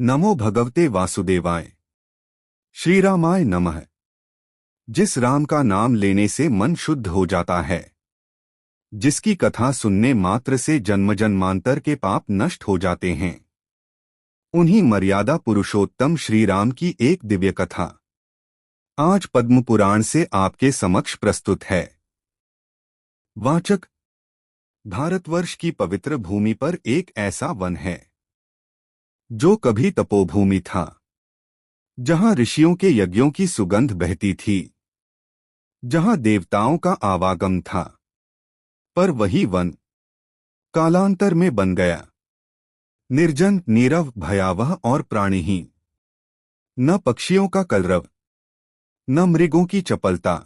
नमो भगवते वासुदेवाय। श्री रामाय नमः। जिस राम का नाम लेने से मन शुद्ध हो जाता है, जिसकी कथा सुनने मात्र से जन्म जन्मांतर के पाप नष्ट हो जाते हैं, उन्हीं मर्यादा पुरुषोत्तम श्री राम की एक दिव्य कथा आज पद्म पुराण से आपके समक्ष प्रस्तुत है। वाचक: भारतवर्ष की पवित्र भूमि पर एक ऐसा वन है जो कभी तपोभूमि था, जहां ऋषियों के यज्ञों की सुगंध बहती थी, जहां देवताओं का आवागम था। पर वही वन कालांतर में बन गया निर्जन, नीरव, भयावह और प्राणीहीन। न पक्षियों का कलरव, न मृगों की चपलता,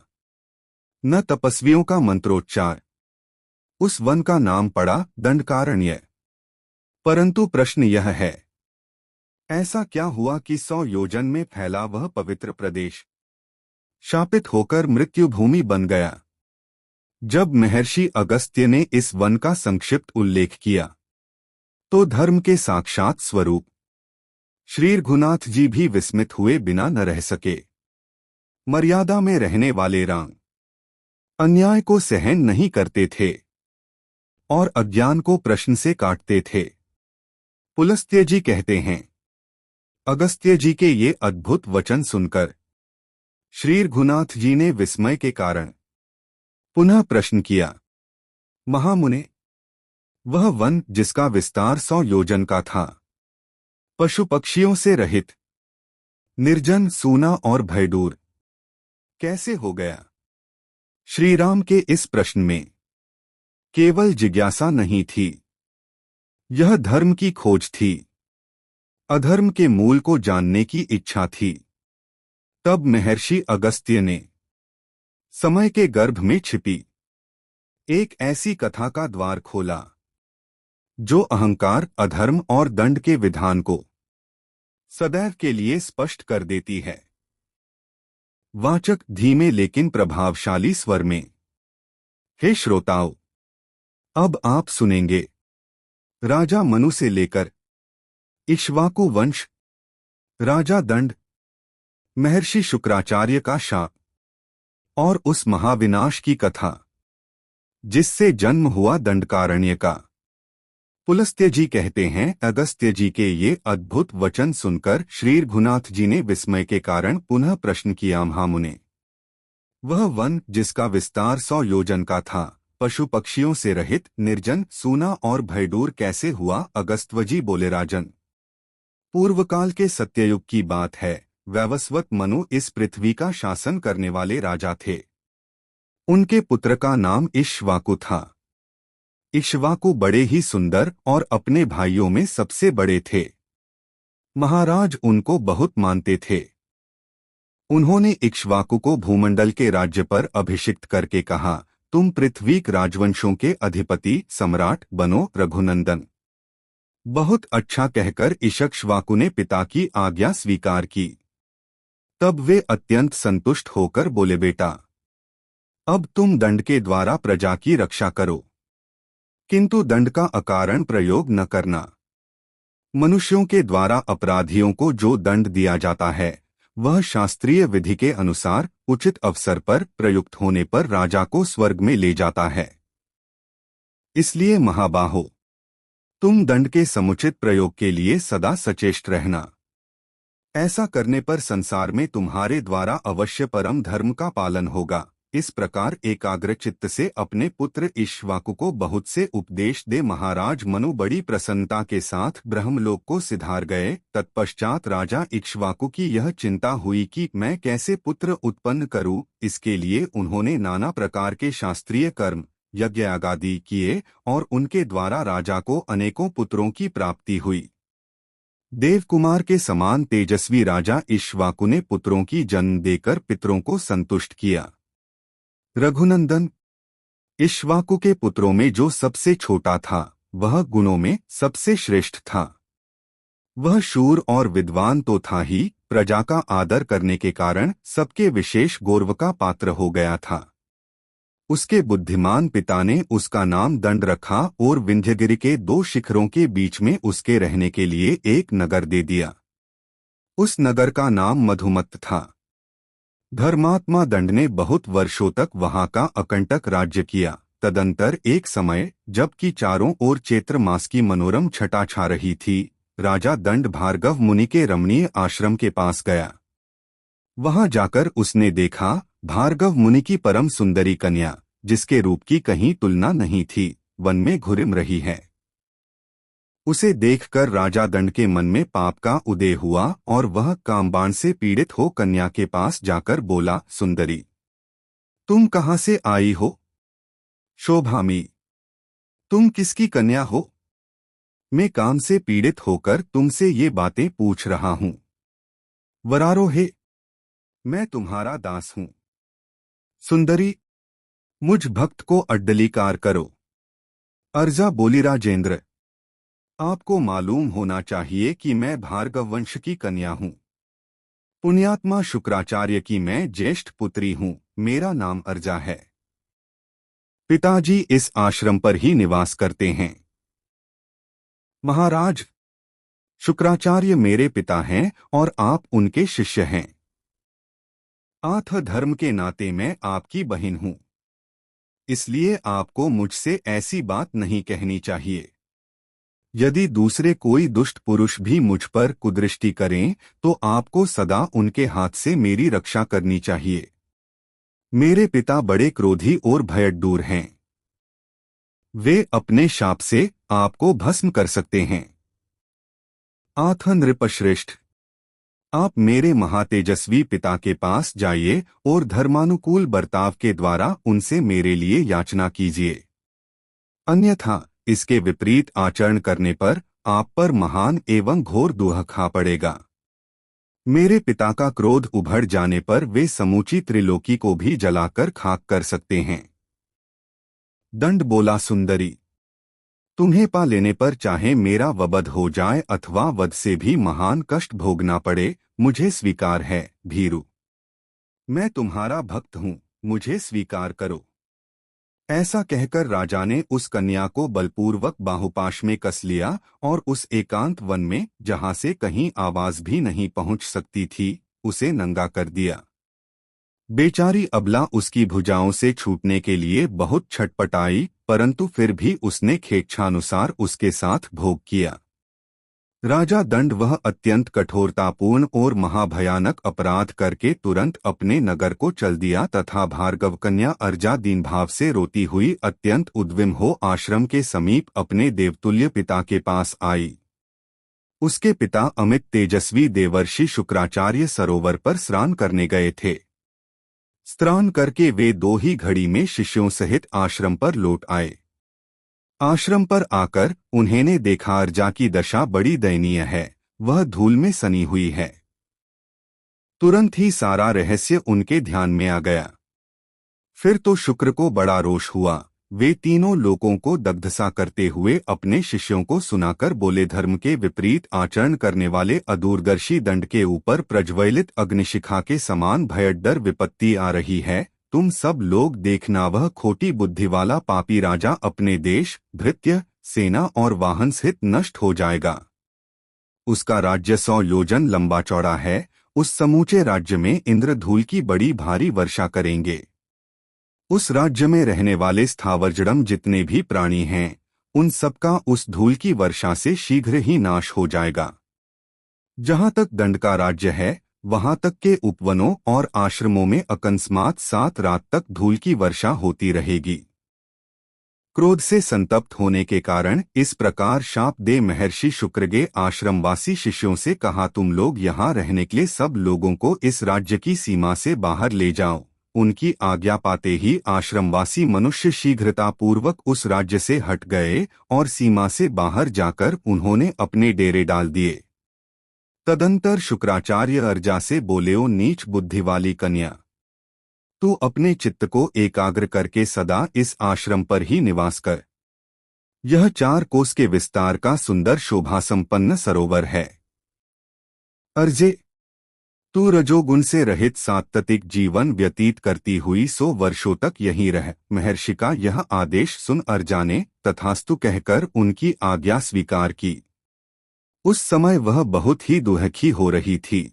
न तपस्वियों का मंत्रोच्चार। उस वन का नाम पड़ा दंडकारण्य। परंतु प्रश्न यह है, ऐसा क्या हुआ कि 100 योजन में फैला वह पवित्र प्रदेश शापित होकर मृत्यु भूमि बन गया? जब महर्षि अगस्त्य ने इस वन का संक्षिप्त उल्लेख किया तो धर्म के साक्षात स्वरूप श्री रघुनाथ जी भी विस्मित हुए बिना न रह सके। मर्यादा में रहने वाले राम अन्याय को सहन नहीं करते थे और अज्ञान को प्रश्न से काटते थे। पुलस्त्य जी कहते हैं, अगस्त्य जी के ये अद्भुत वचन सुनकर श्री रघुनाथ जी ने विस्मय के कारण पुनः प्रश्न किया, महामुने, वह वन जिसका विस्तार 100 योजन का था, पशु पक्षियों से रहित, निर्जन, सूना और भयदूर कैसे हो गया? श्री राम के इस प्रश्न में केवल जिज्ञासा नहीं थी, यह धर्म की खोज थी, अधर्म के मूल को जानने की इच्छा थी। तब महर्षि अगस्त्य ने समय के गर्भ में छिपी एक ऐसी कथा का द्वार खोला जो अहंकार, अधर्म और दंड के विधान को सदैव के लिए स्पष्ट कर देती है। वाचक धीमे लेकिन प्रभावशाली स्वर में। हे श्रोताओं, अब आप सुनेंगे राजा मनु से लेकर इक्ष्वाकु वंश, राजा दंड, महर्षि शुक्राचार्य का शाप और उस महाविनाश की कथा जिससे जन्म हुआ दंडकारण्य का। पुलस्त्य जी कहते हैं, अगस्त्य जी के ये अद्भुत वचन सुनकर श्री रघुनाथ जी ने विस्मय के कारण पुनः प्रश्न किया, महामुने, वह वन जिसका विस्तार 100 योजन का था, पशु पक्षियों से रहित, निर्जन, सूना और भयदूर कैसे हुआ? अगस्त्यजी बोले, राजन, पूर्वकाल के सत्ययुग की बात है। वैवस्वत मनु इस पृथ्वी का शासन करने वाले राजा थे। उनके पुत्र का नाम इक्ष्वाकु था। इक्ष्वाकु बड़े ही सुंदर और अपने भाइयों में सबसे बड़े थे। महाराज उनको बहुत मानते थे। उन्होंने इक्ष्वाकु को भूमंडल के राज्य पर अभिषिक्त करके कहा, तुम पृथ्वी राजवंशों के अधिपति सम्राट बनो, रघुनंदन। बहुत अच्छा कहकर इक्ष्वाकु ने पिता की आज्ञा स्वीकार की। तब वे अत्यंत संतुष्ट होकर बोले, बेटा, अब तुम दंड के द्वारा प्रजा की रक्षा करो, किंतु दंड का अकारण प्रयोग न करना। मनुष्यों के द्वारा अपराधियों को जो दंड दिया जाता है वह शास्त्रीय विधि के अनुसार उचित अवसर पर प्रयुक्त होने पर राजा को स्वर्ग में ले जाता है। इसलिए महाबाहो, तुम दंड के समुचित प्रयोग के लिए सदा सचेष्ट रहना। ऐसा करने पर संसार में तुम्हारे द्वारा अवश्य परम धर्म का पालन होगा। इस प्रकार एकाग्र चित्त से अपने पुत्र इक्ष्वाकु को बहुत से उपदेश दे महाराज मनु बड़ी प्रसन्नता के साथ ब्रह्मलोक को सिधार गए। तत्पश्चात राजा इक्ष्वाकु की यह चिंता हुई कि मैं कैसे पुत्र उत्पन्न करूं। इसके लिए उन्होंने नाना प्रकार के शास्त्रीय कर्म, यज्ञ आदि किए और उनके द्वारा राजा को अनेकों पुत्रों की प्राप्ति हुई। देवकुमार के समान तेजस्वी राजा इक्ष्वाकु ने पुत्रों की जन्म देकर पितरों को संतुष्ट किया। रघुनंदन, इक्ष्वाकु के पुत्रों में जो सबसे छोटा था वह गुणों में सबसे श्रेष्ठ था। वह शूर और विद्वान तो था ही, प्रजा का आदर करने के कारण सबके विशेष गौरव का पात्र हो गया था। उसके बुद्धिमान पिता ने उसका नाम दंड रखा और विंध्यगिरि के 2 शिखरों के बीच में उसके रहने के लिए एक नगर दे दिया। उस नगर का नाम मधुमत्त था। धर्मात्मा दंड ने बहुत वर्षों तक वहां का अकंटक राज्य किया। तदंतर एक समय जबकि चारों ओर चैत्र मास की मनोरम छटा छा रही थी, राजा दंड भार्गव मुनि के रमणीय आश्रम के पास गया। वहां जाकर उसने देखा भार्गव मुनि की परम सुंदरी कन्या, जिसके रूप की कहीं तुलना नहीं थी, वन में घुरिम रही है। उसे देखकर राजा दंड के मन में पाप का उदय हुआ और वह कामबाण से पीड़ित हो कन्या के पास जाकर बोला, सुंदरी, तुम कहाँ से आई हो? शोभामी, तुम किसकी कन्या हो? मैं काम से पीड़ित होकर तुमसे ये बातें पूछ रहा हूँ। वरारोहे, मैं तुम्हारा दास हूँ। सुंदरी, मुझ भक्त को अड्डलीकार करो। अर्जा बोली, राजेंद्र, आपको मालूम होना चाहिए कि मैं भार्गव वंश की कन्या हूँ। पुण्यात्मा शुक्राचार्य की मैं ज्येष्ठ पुत्री हूँ। मेरा नाम अर्जा है। पिताजी इस आश्रम पर ही निवास करते हैं। महाराज, शुक्राचार्य मेरे पिता हैं और आप उनके शिष्य हैं। आथ धर्म के नाते मैं आपकी बहन हूँ, इसलिए आपको मुझसे ऐसी बात नहीं कहनी चाहिए। यदि दूसरे कोई दुष्ट पुरुष भी मुझ पर कुदृष्टि करें तो आपको सदा उनके हाथ से मेरी रक्षा करनी चाहिए। मेरे पिता बड़े क्रोधी और भयड्डूर हैं। वे अपने शाप से आपको भस्म कर सकते हैं। आथ नृपश्रेष्ठ, आप मेरे महातेजस्वी पिता के पास जाइए और धर्मानुकूल बर्ताव के द्वारा उनसे मेरे लिए याचना कीजिए। अन्यथा इसके विपरीत आचरण करने पर आप पर महान एवं घोर दुख खा पड़ेगा। मेरे पिता का क्रोध उभर जाने पर वे समूची त्रिलोकी को भी जलाकर खाक कर सकते हैं। दंड बोला, सुंदरी, तुम्हें पा लेने पर चाहे मेरा वध हो जाए अथवा वध से भी महान कष्ट भोगना पड़े, मुझे स्वीकार है। भीरु, मैं तुम्हारा भक्त हूँ, मुझे स्वीकार करो। ऐसा कहकर राजा ने उस कन्या को बलपूर्वक बाहुपाश में कस लिया और उस एकांत वन में, जहां से कहीं आवाज भी नहीं पहुंच सकती थी, उसे नंगा कर दिया। बेचारी अबला उसकी भुजाओं से छूटने के लिए बहुत छटपटाई, परंतु फिर भी उसने खेच्छानुसार उसके साथ भोग किया। राजा दंड वह अत्यंत कठोरतापूर्ण और महाभयानक अपराध करके तुरंत अपने नगर को चल दिया तथा भार्गव कन्या अर्जा दीन भाव से रोती हुई अत्यंत उद्विम हो आश्रम के समीप अपने देवतुल्य पिता के पास आई। उसके पिता अमित तेजस्वी देवर्षि शुक्राचार्य सरोवर पर स्नान करने गए थे। स्नान करके वे 2 ही घड़ी में शिष्यों सहित आश्रम पर लौट आए। आश्रम पर आकर उन्होंने देखा अर्जा की दशा बड़ी दयनीय है, वह धूल में सनी हुई है। तुरंत ही सारा रहस्य उनके ध्यान में आ गया। फिर तो शुक्र को बड़ा रोष हुआ। वे तीनों लोगों को दग्धसा करते हुए अपने शिष्यों को सुनाकर बोले, धर्म के विपरीत आचरण करने वाले अदूरदर्शी दंड के ऊपर प्रज्वलित अग्निशिखा के समान भयड्डर विपत्ति आ रही है। तुम सब लोग देखना, वह खोटी बुद्धि वाला पापी राजा अपने देश, भृत्य, सेना और वाहन सहित नष्ट हो जाएगा। उसका राज्य 100 योजन लंबा चौड़ा है। उस समूचे राज्य में इंद्र धूल की बड़ी भारी वर्षा करेंगे। उस राज्य में रहने वाले स्थावरजड़म जितने भी प्राणी हैं, उन सबका उस धूल की वर्षा से शीघ्र ही नाश हो जाएगा। जहां तक दंड का राज्य है, वहां तक के उपवनों और आश्रमों में अकस्मात 7 रात तक धूल की वर्षा होती रहेगी। क्रोध से संतप्त होने के कारण इस प्रकार शाप दे महर्षि शुक्रगे आश्रमवासी शिष्यों से कहा, तुम लोग यहाँ रहने के लिए सब लोगों को इस राज्य की सीमा से बाहर ले जाओ। उनकी आज्ञा पाते ही आश्रमवासी मनुष्य शीघ्रतापूर्वक उस राज्य से हट गए और सीमा से बाहर जाकर उन्होंने अपने डेरे डाल दिए। तदंतर शुक्राचार्य अर्जा से बोले, ओ नीच बुद्धि वाली कन्या, तू अपने चित्त को एकाग्र करके सदा इस आश्रम पर ही निवास कर। यह 4 कोस के विस्तार का सुंदर शोभा संपन्न सरोवर है। अर्जे, तू रजोगुण से रहित सात्विक जीवन व्यतीत करती हुई 100 वर्षों तक यहीं रह। महर्षि का यह आदेश सुन अर्जा ने तथास्तु कहकर उनकी आज्ञा स्वीकार की। उस समय वह बहुत ही दुखी हो रही थी।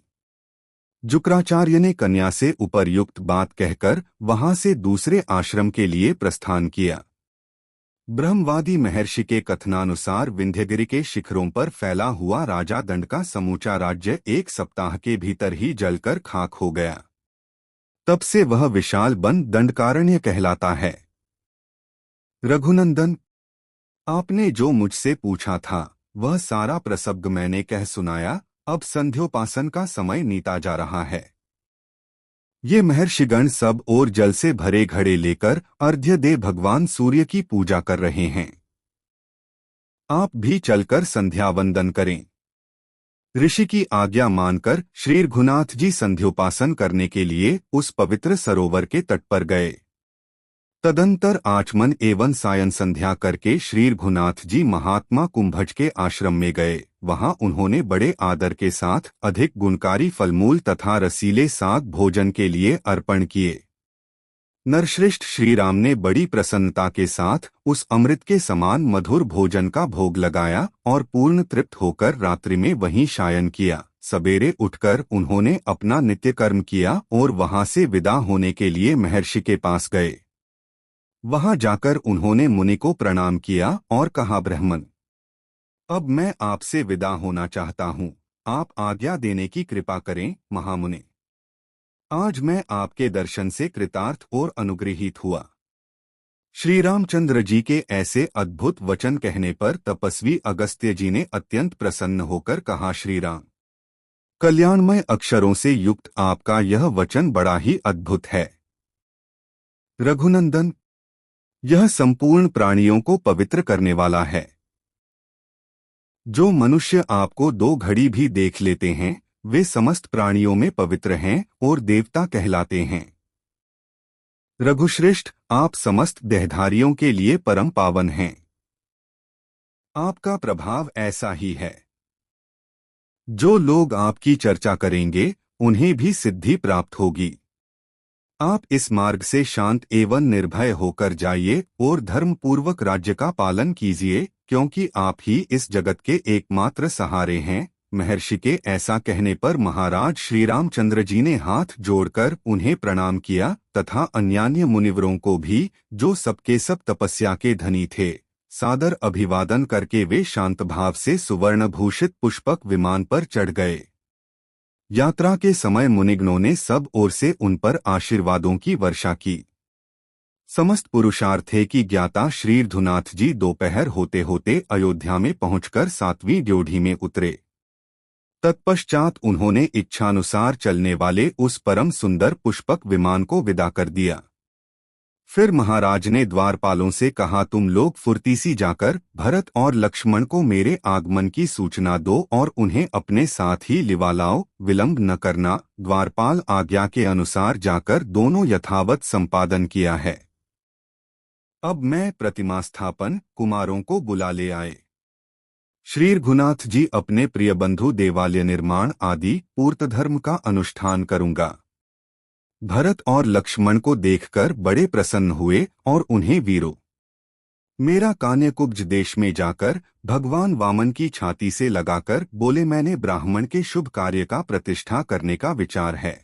शुक्राचार्य ने कन्या से उपर्युक्त बात कहकर वहां से दूसरे आश्रम के लिए प्रस्थान किया। ब्रह्मवादी महर्षि के कथनानुसार विंध्यगिरि के शिखरों पर फैला हुआ राजा दंड का समूचा राज्य 1 सप्ताह के भीतर ही जलकर खाक हो गया। तब से वह विशाल वन दंडकारण्य कहलाता है। रघुनंदन, आपने जो मुझसे पूछा था वह सारा प्रसंग मैंने कह सुनाया। अब संध्योपासन का समय नीता जा रहा है। ये महर्षिगण सब और जल से भरे घड़े लेकर अर्घ्य दे भगवान सूर्य की पूजा कर रहे हैं। आप भी चलकर संध्या वंदन करें। ऋषि की आज्ञा मानकर श्री रघुनाथ जी संध्योपासन करने के लिए उस पवित्र सरोवर के तट पर गए। तदंतर आचमन एवं सायं संध्या करके श्री रघुनाथ जी महात्मा कुंभज के आश्रम में गए। वहां उन्होंने बड़े आदर के साथ अधिक गुणकारी फलमूल तथा रसीले साग भोजन के लिए अर्पण किए। नरश्रेष्ठ श्री राम ने बड़ी प्रसन्नता के साथ उस अमृत के समान मधुर भोजन का भोग लगाया और पूर्ण तृप्त होकर रात्रि में वहीं शयन किया। सवेरे उठकर उन्होंने अपना नित्य कर्म किया और वहां से विदा होने के लिए महर्षि के पास गए। वहां जाकर उन्होंने मुनि को प्रणाम किया और कहा, ब्राह्मण, अब मैं आपसे विदा होना चाहता हूं। आप आज्ञा देने की कृपा करें महामुनि। आज मैं आपके दर्शन से कृतार्थ और अनुग्रहित हुआ। श्री रामचंद्र जी के ऐसे अद्भुत वचन कहने पर तपस्वी अगस्त्य जी ने अत्यंत प्रसन्न होकर कहा, श्री राम, कल्याणमय अक्षरों से युक्त आपका यह वचन बड़ा ही अद्भुत है। रघुनंदन, यह संपूर्ण प्राणियों को पवित्र करने वाला है। जो मनुष्य आपको 2 घड़ी भी देख लेते हैं वे समस्त प्राणियों में पवित्र हैं और देवता कहलाते हैं। रघुश्रेष्ठ, आप समस्त देहधारियों के लिए परम पावन हैं। आपका प्रभाव ऐसा ही है। जो लोग आपकी चर्चा करेंगे उन्हें भी सिद्धि प्राप्त होगी। आप इस मार्ग से शांत एवं निर्भय होकर जाइए और धर्मपूर्वक राज्य का पालन कीजिए, क्योंकि आप ही इस जगत के एकमात्र सहारे हैं। महर्षि के ऐसा कहने पर महाराज श्री रामचंद्र जी ने हाथ जोड़कर उन्हें प्रणाम किया तथा अन्यान्य मुनिवरों को भी, जो सबके सब तपस्या के धनी थे, सादर अभिवादन करके वे शांत भाव से सुवर्णभूषित पुष्पक विमान पर चढ़ गए। यात्रा के समय मुनिगणों ने सब ओर से उन पर आशीर्वादों की वर्षा की। समस्त पुरुषार्थ की ज्ञाता श्री रघुनाथ जी दोपहर होते होते अयोध्या में पहुंचकर 7वीं ड्योढ़ी में उतरे। तत्पश्चात उन्होंने इच्छानुसार चलने वाले उस परम सुंदर पुष्पक विमान को विदा कर दिया। फिर महाराज ने द्वारपालों से कहा, तुम लोग फुर्ती सी जाकर भरत और लक्ष्मण को मेरे आगमन की सूचना दो और उन्हें अपने साथ ही लिवा लाओ, विलंब न करना। द्वारपाल आज्ञा के अनुसार जाकर दोनों यथावत संपादन किया है। अब मैं प्रतिमा स्थापन, कुमारों को बुला ले आए। श्री रघुनाथ जी अपने प्रिय बंधु देवालय निर्माण आदि पूर्त धर्म का अनुष्ठान करूंगा। भरत और लक्ष्मण को देखकर बड़े प्रसन्न हुए और उन्हें वीरो मेरा कान्यकुब्ज देश में जाकर भगवान वामन की छाती से लगाकर बोले, मैंने ब्राह्मण के शुभ कार्य का प्रतिष्ठा करने का विचार है।